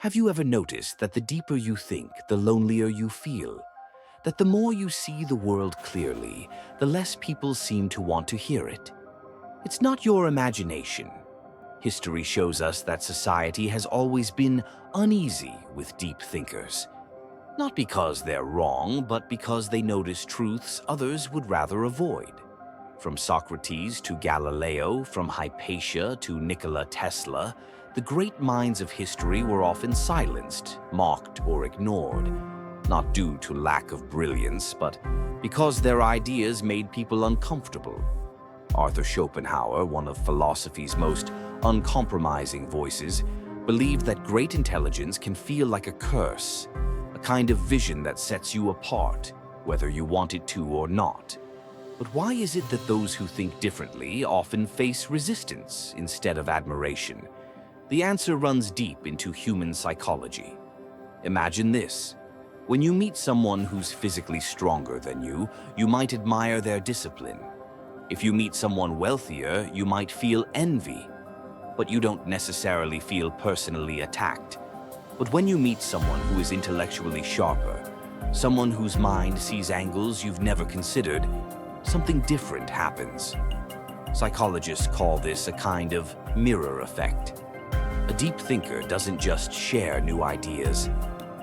Have you ever noticed that the deeper you think, the lonelier you feel? That the more you see the world clearly, the less people seem to want to hear it? It's not your imagination. History shows us that society has always been uneasy with deep thinkers. Not because they're wrong, but because they notice truths others would rather avoid. From Socrates to Galileo, from Hypatia to Nikola Tesla, the great minds of history were often silenced, mocked, or ignored, not due to lack of brilliance, but because their ideas made people uncomfortable. Arthur Schopenhauer, one of philosophy's most uncompromising voices, believed that great intelligence can feel like a curse, a kind of vision that sets you apart, whether you want it to or not. But why is it that those who think differently often face resistance instead of admiration? The answer runs deep into human psychology. Imagine this. When you meet someone who's physically stronger than you might admire their discipline. If you meet someone wealthier, you might feel envy, but you don't necessarily feel personally attacked. But when you meet someone who is intellectually sharper, someone whose mind sees angles you've never considered, something different happens. Psychologists call this a kind of mirror effect. A deep thinker doesn't just share new ideas.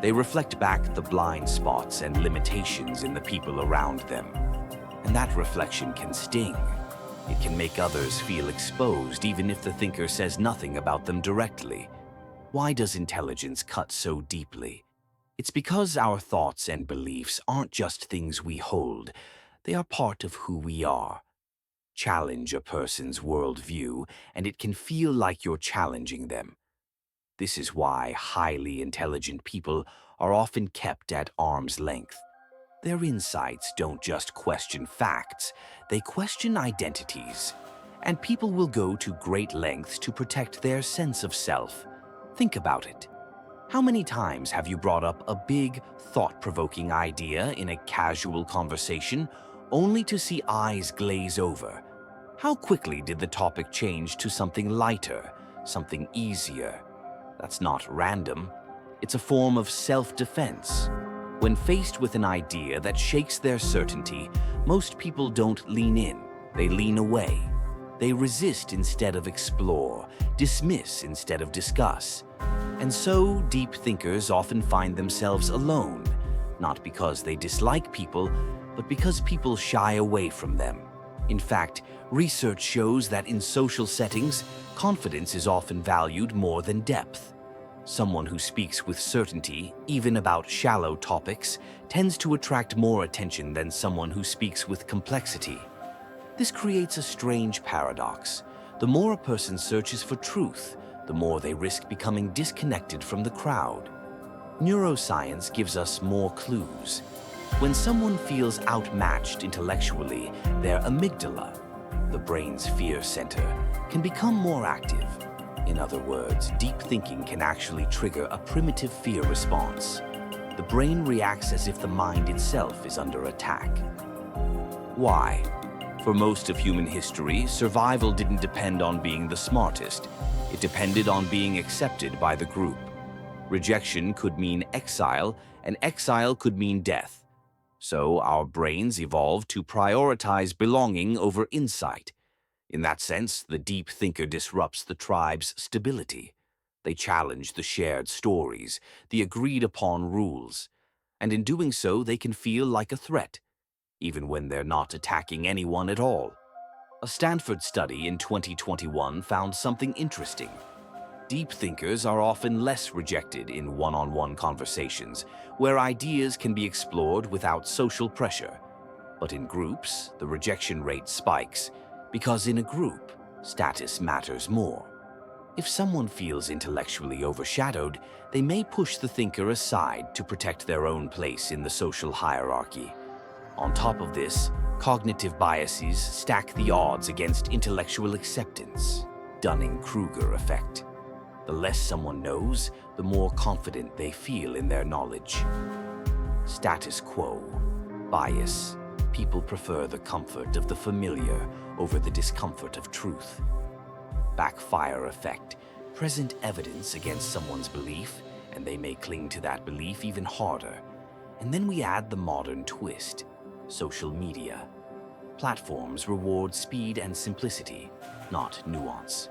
They reflect back the blind spots and limitations in the people around them. And that reflection can sting. It can make others feel exposed even if the thinker says nothing about them directly. Why does intelligence cut so deeply? It's because our thoughts and beliefs aren't just things we hold. They are part of who we are. Challenge a person's worldview, and it can feel like you're challenging them. This is why highly intelligent people are often kept at arm's length. Their insights don't just question facts, they question identities. And people will go to great lengths to protect their sense of self. Think about it. How many times have you brought up a big, thought-provoking idea in a casual conversation, only to see eyes glaze over? How quickly did the topic change to something lighter, something easier? That's not random. It's a form of self-defense. When faced with an idea that shakes their certainty, most people don't lean in, they lean away. They resist instead of explore, dismiss instead of discuss. And so, deep thinkers often find themselves alone, not because they dislike people, but because people shy away from them. In fact, research shows that in social settings, confidence is often valued more than depth. Someone who speaks with certainty, even about shallow topics, tends to attract more attention than someone who speaks with complexity. This creates a strange paradox. The more a person searches for truth, the more they risk becoming disconnected from the crowd. Neuroscience gives us more clues. When someone feels outmatched intellectually, their amygdala, the brain's fear center, can become more active. In other words, deep thinking can actually trigger a primitive fear response. The brain reacts as if the mind itself is under attack. Why? For most of human history, survival didn't depend on being the smartest. It depended on being accepted by the group. Rejection could mean exile, and exile could mean death. So our brains evolved to prioritize belonging over insight. In that sense, the deep thinker disrupts the tribe's stability. They challenge the shared stories, the agreed-upon rules. And in doing so, they can feel like a threat, even when they're not attacking anyone at all. A Stanford study in 2021 found something interesting. Deep thinkers are often less rejected in one-on-one conversations, where ideas can be explored without social pressure. But in groups, the rejection rate spikes, because in a group, status matters more. If someone feels intellectually overshadowed, they may push the thinker aside to protect their own place in the social hierarchy. On top of this, cognitive biases stack the odds against intellectual acceptance. Dunning-Kruger effect. The less someone knows, the more confident they feel in their knowledge. Status quo. Bias. People prefer the comfort of the familiar over the discomfort of truth. Backfire effect. Present evidence against someone's belief, and they may cling to that belief even harder. And then we add the modern twist: social media. Platforms reward speed and simplicity, not nuance.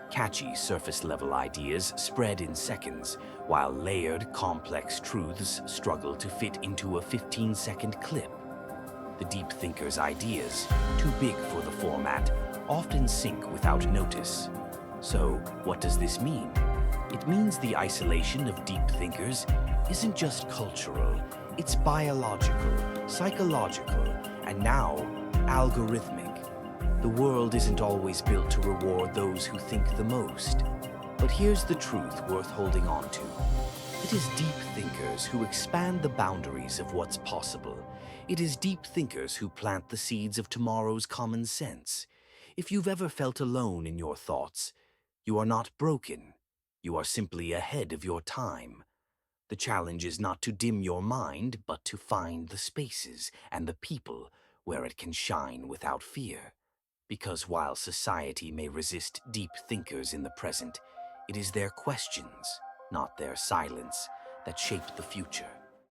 Catchy surface-level ideas spread in seconds, while layered, complex truths struggle to fit into a 15-second clip. The deep thinker's ideas, too big for the format, often sink without notice. So, what does this mean? It means the isolation of deep thinkers isn't just cultural, it's biological, psychological, and now algorithmic. The world isn't always built to reward those who think the most. But here's the truth worth holding on to. It is deep thinkers who expand the boundaries of what's possible. It is deep thinkers who plant the seeds of tomorrow's common sense. If you've ever felt alone in your thoughts, you are not broken. You are simply ahead of your time. The challenge is not to dim your mind, but to find the spaces and the people where it can shine without fear. Because while society may resist deep thinkers in the present, it is their questions, not their silence, that shape the future.